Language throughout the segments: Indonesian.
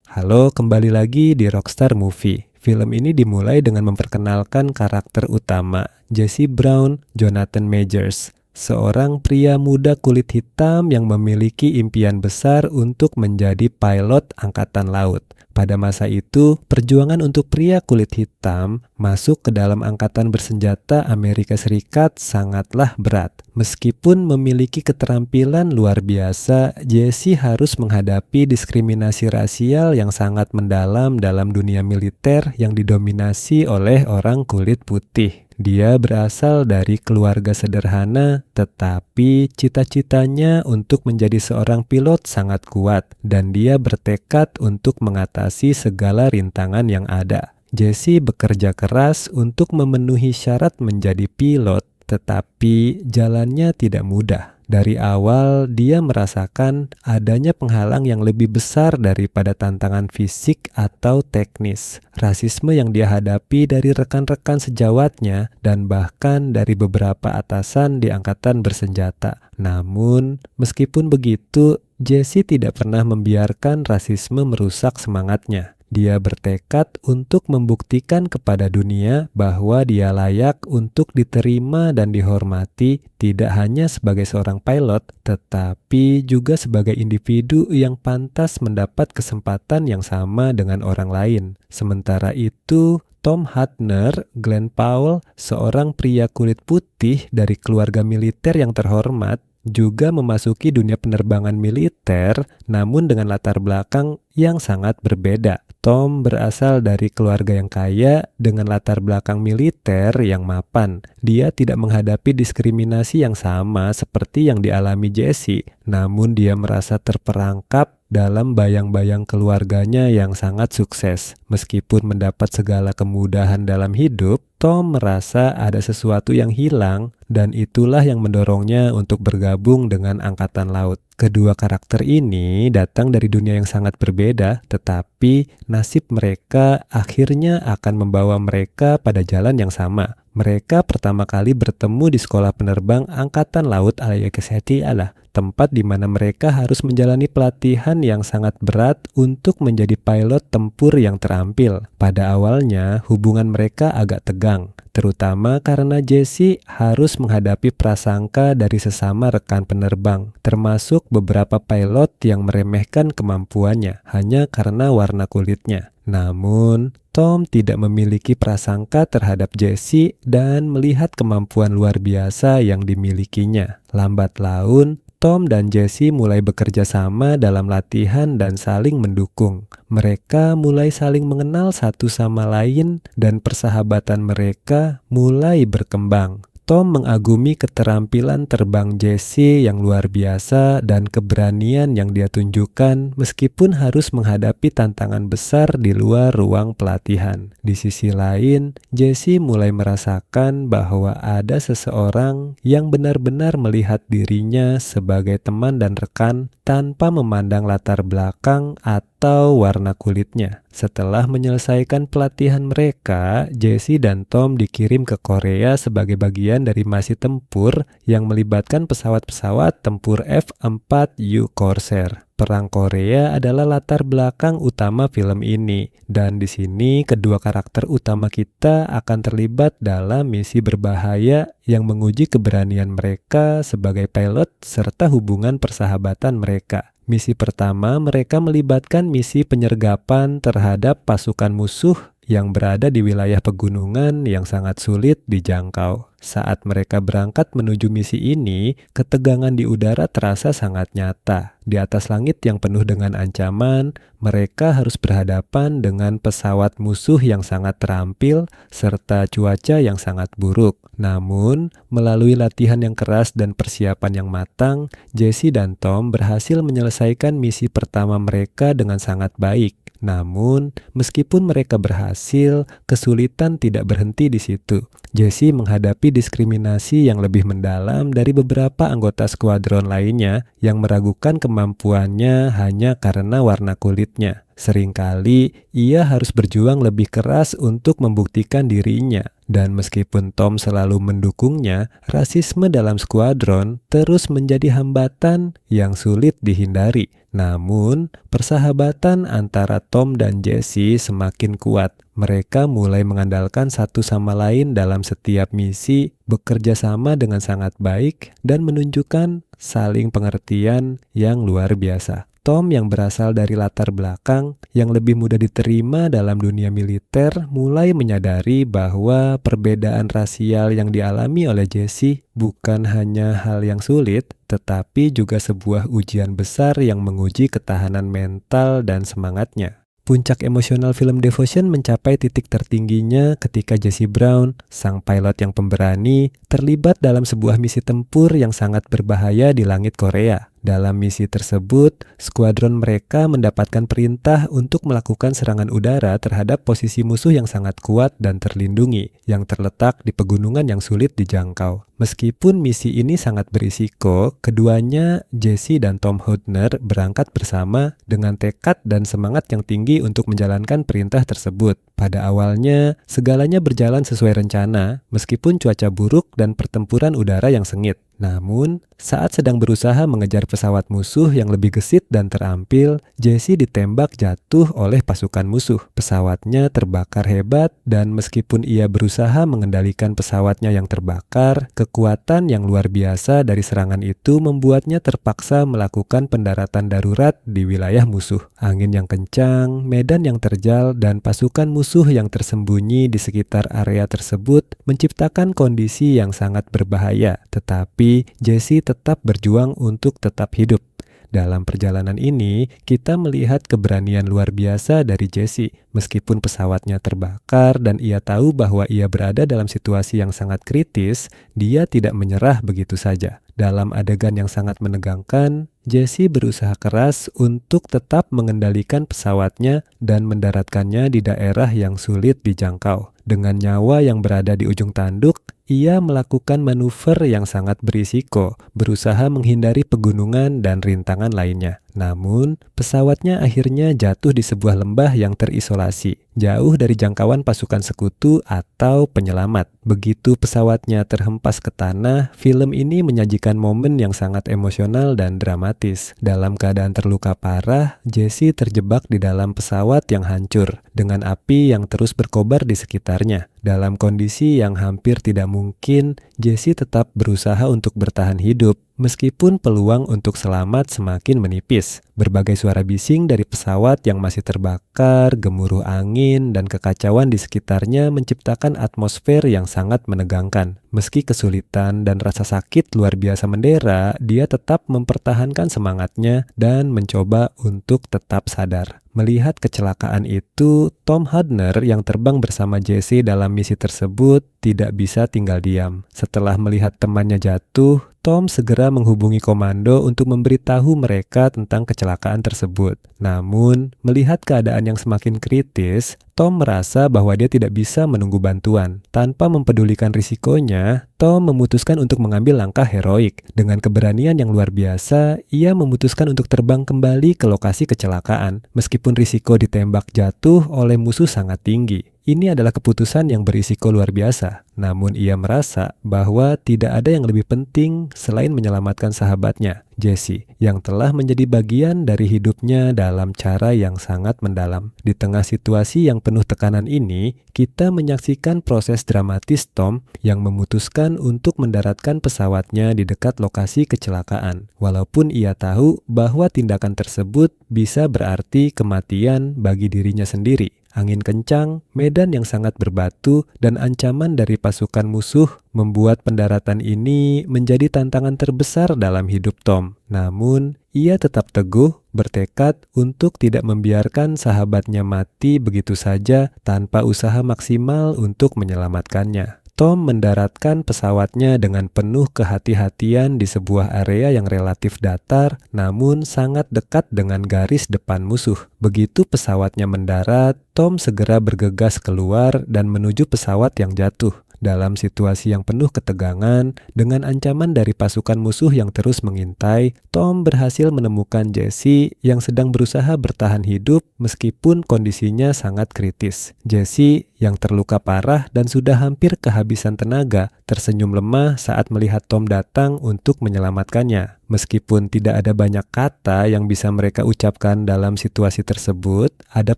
Halo, kembali lagi di Rockstar Movie. Film ini dimulai dengan memperkenalkan karakter utama, Jesse Brown Jonathan Majors, seorang pria muda kulit hitam yang memiliki impian besar untuk menjadi pilot angkatan laut. Pada masa itu, perjuangan untuk pria kulit hitam masuk ke dalam angkatan bersenjata Amerika Serikat sangatlah berat. Meskipun memiliki keterampilan luar biasa, Jesse harus menghadapi diskriminasi rasial yang sangat mendalam dalam dunia militer yang didominasi oleh orang kulit putih. Dia berasal dari keluarga sederhana, tetapi cita-citanya untuk menjadi seorang pilot sangat kuat, dan dia bertekad untuk mengatasi segala rintangan yang ada. Jesse bekerja keras untuk memenuhi syarat menjadi pilot, tetapi jalannya tidak mudah. Dari awal, dia merasakan adanya penghalang yang lebih besar daripada tantangan fisik atau teknis. Rasisme yang dia hadapi dari rekan-rekan sejawatnya dan bahkan dari beberapa atasan di angkatan bersenjata. Namun, meskipun begitu, Jesse tidak pernah membiarkan rasisme merusak semangatnya. Dia bertekad untuk membuktikan kepada dunia bahwa dia layak untuk diterima dan dihormati tidak hanya sebagai seorang pilot, tetapi juga sebagai individu yang pantas mendapat kesempatan yang sama dengan orang lain. Sementara itu, Tom Hutner, Glenn Powell, seorang pria kulit putih dari keluarga militer yang terhormat, juga memasuki dunia penerbangan militer, namun dengan latar belakang yang sangat berbeda. Tom berasal dari keluarga yang kaya dengan latar belakang militer yang mapan. Dia tidak menghadapi diskriminasi yang sama seperti yang dialami Jesse, namun dia merasa terperangkap dalam bayang-bayang keluarganya yang sangat sukses. Meskipun mendapat segala kemudahan dalam hidup, Tom merasa ada sesuatu yang hilang, dan itulah yang mendorongnya untuk bergabung dengan Angkatan Laut. Kedua karakter ini datang dari dunia yang sangat berbeda, tetapi nasib mereka akhirnya akan membawa mereka pada jalan yang sama. Mereka pertama kali bertemu di sekolah penerbang Angkatan Laut Al-Yakaseti-Allah, tempat di mana mereka harus menjalani pelatihan yang sangat berat untuk menjadi pilot tempur yang terampil. Pada awalnya, hubungan mereka agak tegang, terutama karena Jesse harus menghadapi prasangka dari sesama rekan penerbang, termasuk beberapa pilot yang meremehkan kemampuannya hanya karena warna kulitnya. Namun, Tom tidak memiliki prasangka terhadap Jesse dan melihat kemampuan luar biasa yang dimilikinya. Lambat laun, Tom dan Jesse mulai bekerja sama dalam latihan dan saling mendukung. Mereka mulai saling mengenal satu sama lain dan persahabatan mereka mulai berkembang. Tom mengagumi keterampilan terbang Jesse yang luar biasa dan keberanian yang dia tunjukkan meskipun harus menghadapi tantangan besar di luar ruang pelatihan. Di sisi lain, Jesse mulai merasakan bahwa ada seseorang yang benar-benar melihat dirinya sebagai teman dan rekan tanpa memandang latar belakang atau warna kulitnya. Setelah menyelesaikan pelatihan mereka, Jesse dan Tom dikirim ke Korea sebagai bagian dari misi tempur yang melibatkan pesawat-pesawat tempur F-4U Corsair. Perang Korea adalah latar belakang utama film ini, dan di sini kedua karakter utama kita akan terlibat dalam misi berbahaya yang menguji keberanian mereka sebagai pilot serta hubungan persahabatan mereka. Misi pertama, mereka melibatkan misi penyergapan terhadap pasukan musuh yang berada di wilayah pegunungan yang sangat sulit dijangkau. Saat mereka berangkat menuju misi ini, ketegangan di udara terasa sangat nyata. Di atas langit yang penuh dengan ancaman, mereka harus berhadapan dengan pesawat musuh yang sangat terampil serta cuaca yang sangat buruk. Namun, melalui latihan yang keras dan persiapan yang matang, Jesse dan Tom berhasil menyelesaikan misi pertama mereka dengan sangat baik. Namun, meskipun mereka berhasil, kesulitan tidak berhenti di situ. Jesse menghadapi diskriminasi yang lebih mendalam dari beberapa anggota skuadron lainnya yang meragukan kemampuannya hanya karena warna kulitnya. Seringkali ia harus berjuang lebih keras untuk membuktikan dirinya. Dan meskipun Tom selalu mendukungnya, rasisme dalam skuadron terus menjadi hambatan yang sulit dihindari. Namun, persahabatan antara Tom dan Jesse semakin kuat. Mereka mulai mengandalkan satu sama lain dalam setiap misi, bekerja sama dengan sangat baik, dan menunjukkan saling pengertian yang luar biasa. Tom yang berasal dari latar belakang yang lebih mudah diterima dalam dunia militer mulai menyadari bahwa perbedaan rasial yang dialami oleh Jesse bukan hanya hal yang sulit, tetapi juga sebuah ujian besar yang menguji ketahanan mental dan semangatnya. Puncak emosional film Devotion mencapai titik tertingginya ketika Jesse Brown, sang pilot yang pemberani, terlibat dalam sebuah misi tempur yang sangat berbahaya di langit Korea. Dalam misi tersebut, skuadron mereka mendapatkan perintah untuk melakukan serangan udara terhadap posisi musuh yang sangat kuat dan terlindungi, yang terletak di pegunungan yang sulit dijangkau. Meskipun misi ini sangat berisiko, keduanya, Jesse dan Tom Hodner, berangkat bersama dengan tekad dan semangat yang tinggi untuk menjalankan perintah tersebut. Pada awalnya, segalanya berjalan sesuai rencana, meskipun cuaca buruk dan pertempuran udara yang sengit. Namun, saat sedang berusaha mengejar pesawat musuh yang lebih gesit dan terampil, Jesse ditembak jatuh oleh pasukan musuh. Pesawatnya terbakar hebat dan meskipun ia berusaha mengendalikan pesawatnya yang terbakar, kekuatan yang luar biasa dari serangan itu membuatnya terpaksa melakukan pendaratan darurat di wilayah musuh. Angin yang kencang, medan yang terjal, dan pasukan musuh yang tersembunyi di sekitar area tersebut menciptakan kondisi yang sangat berbahaya, tetapi Jesse tetap berjuang untuk tetap hidup. Dalam perjalanan ini, kita melihat keberanian luar biasa dari Jesse. Meskipun pesawatnya terbakar dan ia tahu bahwa ia berada dalam situasi yang sangat kritis, dia tidak menyerah begitu saja. Dalam adegan yang sangat menegangkan, Jesse berusaha keras untuk tetap mengendalikan pesawatnya dan mendaratkannya di daerah yang sulit dijangkau. Dengan nyawa yang berada di ujung tanduk, ia melakukan manuver yang sangat berisiko, berusaha menghindari pegunungan dan rintangan lainnya. Namun, pesawatnya akhirnya jatuh di sebuah lembah yang terisolasi, jauh dari jangkauan pasukan sekutu atau penyelamat. Begitu pesawatnya terhempas ke tanah, film ini menyajikan momen yang sangat emosional dan dramatis. Dalam keadaan terluka parah, Jesse terjebak di dalam pesawat yang hancur, dengan api yang terus berkobar di sekitarnya. Dalam kondisi yang hampir tidak mungkin, Jesse tetap berusaha untuk bertahan hidup, meskipun peluang untuk selamat semakin menipis. Berbagai suara bising dari pesawat yang masih terbakar, gemuruh angin, dan kekacauan di sekitarnya menciptakan atmosfer yang sangat menegangkan. Meski kesulitan dan rasa sakit luar biasa mendera, dia tetap mempertahankan semangatnya dan mencoba untuk tetap sadar. Melihat kecelakaan itu, Tom Hodner yang terbang bersama Jesse dalam misi tersebut tidak bisa tinggal diam. Setelah melihat temannya jatuh, Tom segera menghubungi komando untuk memberitahu mereka tentang kecelakaan tersebut. Namun, melihat keadaan yang semakin kritis, Tom merasa bahwa dia tidak bisa menunggu bantuan. Tanpa mempedulikan risikonya, Tom memutuskan untuk mengambil langkah heroik. Dengan keberanian yang luar biasa, ia memutuskan untuk terbang kembali ke lokasi kecelakaan, meskipun risiko ditembak jatuh oleh musuh sangat tinggi. Ini adalah keputusan yang berisiko luar biasa. Namun ia merasa bahwa tidak ada yang lebih penting selain menyelamatkan sahabatnya, Jesse, yang telah menjadi bagian dari hidupnya dalam cara yang sangat mendalam. Di tengah situasi yang penuh tekanan ini, kita menyaksikan proses dramatis Tom yang memutuskan untuk mendaratkan pesawatnya di dekat lokasi kecelakaan. Walaupun ia tahu bahwa tindakan tersebut bisa berarti kematian bagi dirinya sendiri. Angin kencang, medan yang sangat berbatu, dan ancaman dari pasukan musuh membuat pendaratan ini menjadi tantangan terbesar dalam hidup Tom. Namun, ia tetap teguh, bertekad untuk tidak membiarkan sahabatnya mati begitu saja tanpa usaha maksimal untuk menyelamatkannya. Tom mendaratkan pesawatnya dengan penuh kehati-hatian di sebuah area yang relatif datar, namun sangat dekat dengan garis depan musuh. Begitu pesawatnya mendarat, Tom segera bergegas keluar dan menuju pesawat yang jatuh. Dalam situasi yang penuh ketegangan, dengan ancaman dari pasukan musuh yang terus mengintai, Tom berhasil menemukan Jesse yang sedang berusaha bertahan hidup meskipun kondisinya sangat kritis. Jesse yang terluka parah dan sudah hampir kehabisan tenaga, tersenyum lemah saat melihat Tom datang untuk menyelamatkannya. Meskipun tidak ada banyak kata yang bisa mereka ucapkan dalam situasi tersebut, ada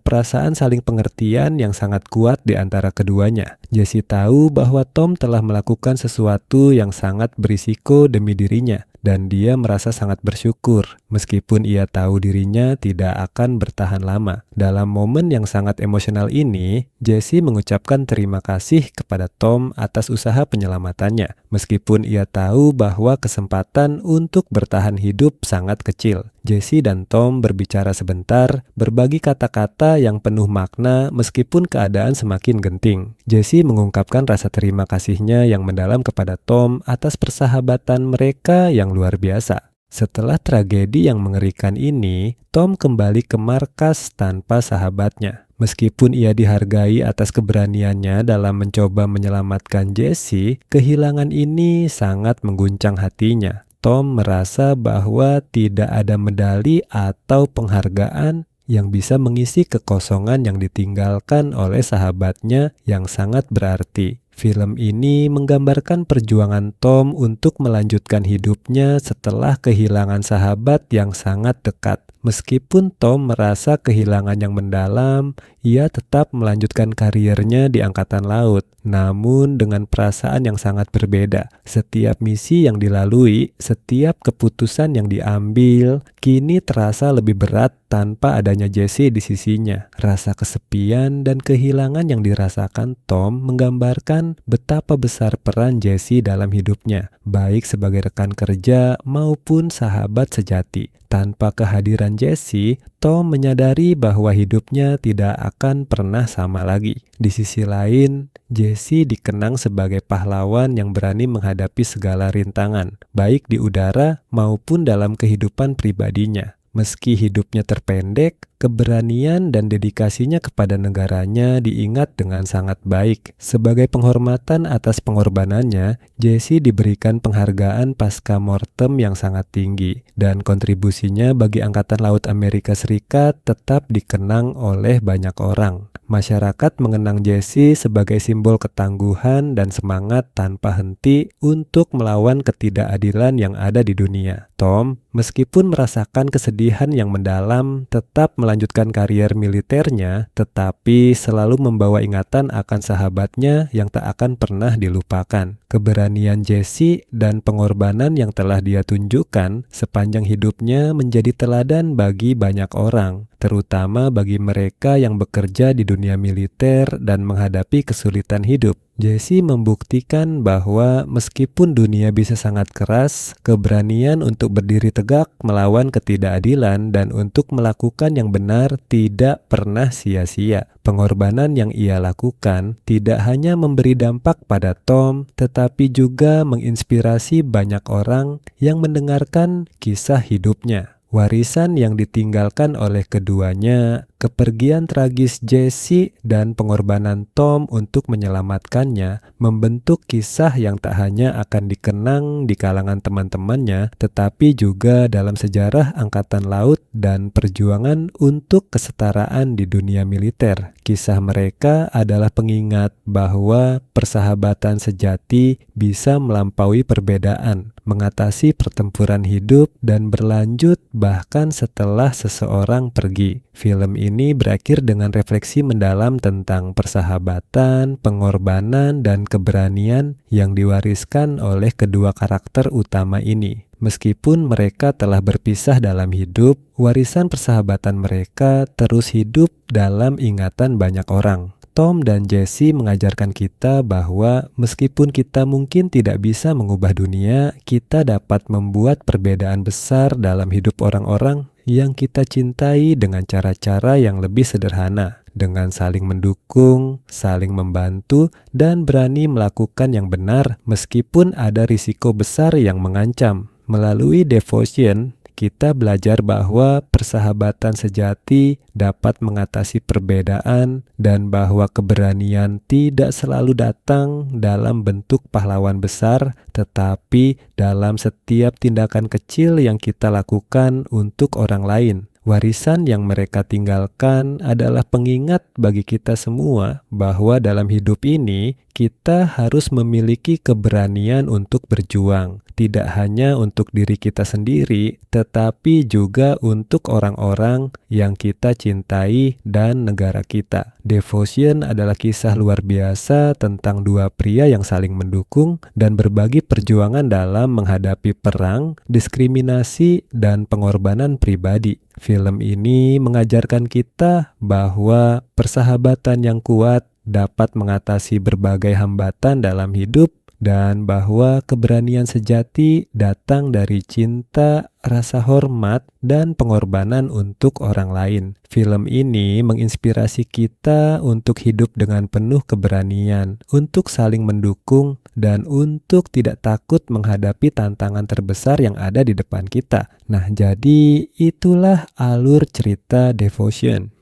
perasaan saling pengertian yang sangat kuat di antara keduanya. Jesse tahu bahwa Tom telah melakukan sesuatu yang sangat berisiko demi dirinya, dan dia merasa sangat bersyukur, meskipun ia tahu dirinya tidak akan bertahan lama. Dalam momen yang sangat emosional ini, Jesse mengucapkan terima kasih kepada Tom atas usaha penyelamatannya, meskipun ia tahu bahwa kesempatan untuk bertahan hidup sangat kecil. Jesse dan Tom berbicara sebentar, berbagi kata-kata yang penuh makna meskipun keadaan semakin genting. Jesse mengungkapkan rasa terima kasihnya yang mendalam kepada Tom atas persahabatan mereka yang luar biasa. Setelah tragedi yang mengerikan ini, Tom kembali ke markas tanpa sahabatnya. Meskipun ia dihargai atas keberaniannya dalam mencoba menyelamatkan Jesse, kehilangan ini sangat mengguncang hatinya. Tom merasa bahwa tidak ada medali atau penghargaan yang bisa mengisi kekosongan yang ditinggalkan oleh sahabatnya yang sangat berarti. Film ini menggambarkan perjuangan Tom untuk melanjutkan hidupnya setelah kehilangan sahabat yang sangat dekat. Meskipun Tom merasa kehilangan yang mendalam, ia tetap melanjutkan karirnya di Angkatan Laut. Namun dengan perasaan yang sangat berbeda. Setiap misi yang dilalui, setiap keputusan yang diambil, kini terasa lebih berat tanpa adanya Jesse di sisinya. Rasa kesepian dan kehilangan yang dirasakan Tom menggambarkan betapa besar peran Jesse dalam hidupnya, baik sebagai rekan kerja maupun sahabat sejati. Tanpa kehadiran Jesse, Tom menyadari bahwa hidupnya tidak akan pernah sama lagi. Di sisi lain, Jesse dikenang sebagai pahlawan yang berani menghadapi segala rintangan, baik di udara maupun dalam kehidupan pribadinya. Meski hidupnya terpendek, keberanian dan dedikasinya kepada negaranya diingat dengan sangat baik. Sebagai penghormatan atas pengorbanannya, Jesse diberikan penghargaan pasca mortem yang sangat tinggi, dan kontribusinya bagi Angkatan Laut Amerika Serikat tetap dikenang oleh banyak orang. Masyarakat mengenang Jesse sebagai simbol ketangguhan dan semangat tanpa henti untuk melawan ketidakadilan yang ada di dunia. Tom, meskipun merasakan kesedihan yang mendalam, tetap melanjutkan karier militernya, tetapi selalu membawa ingatan akan sahabatnya yang tak akan pernah dilupakan. Keberanian Jesse dan pengorbanan yang telah dia tunjukkan sepanjang hidupnya menjadi teladan bagi banyak orang, terutama bagi mereka yang bekerja di dunia militer dan menghadapi kesulitan hidup. Jesse membuktikan bahwa meskipun dunia bisa sangat keras, keberanian untuk berdiri tegak melawan ketidakadilan dan untuk melakukan yang benar tidak pernah sia-sia. Pengorbanan yang ia lakukan tidak hanya memberi dampak pada Tom, tetapi juga menginspirasi banyak orang yang mendengarkan kisah hidupnya. Warisan yang ditinggalkan oleh keduanya, kepergian tragis Jesse dan pengorbanan Tom untuk menyelamatkannya membentuk kisah yang tak hanya akan dikenang di kalangan teman-temannya, tetapi juga dalam sejarah Angkatan Laut dan perjuangan untuk kesetaraan di dunia militer. Kisah mereka adalah pengingat bahwa persahabatan sejati bisa melampaui perbedaan, mengatasi pertempuran hidup, dan berlanjut bahkan setelah seseorang pergi. Film ini berakhir dengan refleksi mendalam tentang persahabatan, pengorbanan, dan keberanian yang diwariskan oleh kedua karakter utama ini. Meskipun mereka telah berpisah dalam hidup, warisan persahabatan mereka terus hidup dalam ingatan banyak orang. Tom dan Jesse mengajarkan kita bahwa meskipun kita mungkin tidak bisa mengubah dunia, kita dapat membuat perbedaan besar dalam hidup orang-orang yang kita cintai dengan cara-cara yang lebih sederhana, dengan saling mendukung, saling membantu, dan berani melakukan yang benar meskipun ada risiko besar yang mengancam. Melalui Devotion, kita belajar bahwa persahabatan sejati dapat mengatasi perbedaan dan bahwa keberanian tidak selalu datang dalam bentuk pahlawan besar, tetapi dalam setiap tindakan kecil yang kita lakukan untuk orang lain. Warisan yang mereka tinggalkan adalah pengingat bagi kita semua bahwa dalam hidup ini kita harus memiliki keberanian untuk berjuang, tidak hanya untuk diri kita sendiri, tetapi juga untuk orang-orang yang kita cintai dan negara kita. Devotion adalah kisah luar biasa tentang dua pria yang saling mendukung dan berbagi perjuangan dalam menghadapi perang, diskriminasi, dan pengorbanan pribadi. Film ini mengajarkan kita bahwa persahabatan yang kuat dapat mengatasi berbagai hambatan dalam hidup dan bahwa keberanian sejati datang dari cinta, rasa hormat, dan pengorbanan untuk orang lain. Film ini menginspirasi kita untuk hidup dengan penuh keberanian, untuk saling mendukung, dan untuk tidak takut menghadapi tantangan terbesar yang ada di depan kita. Nah, jadi itulah alur cerita Devotion.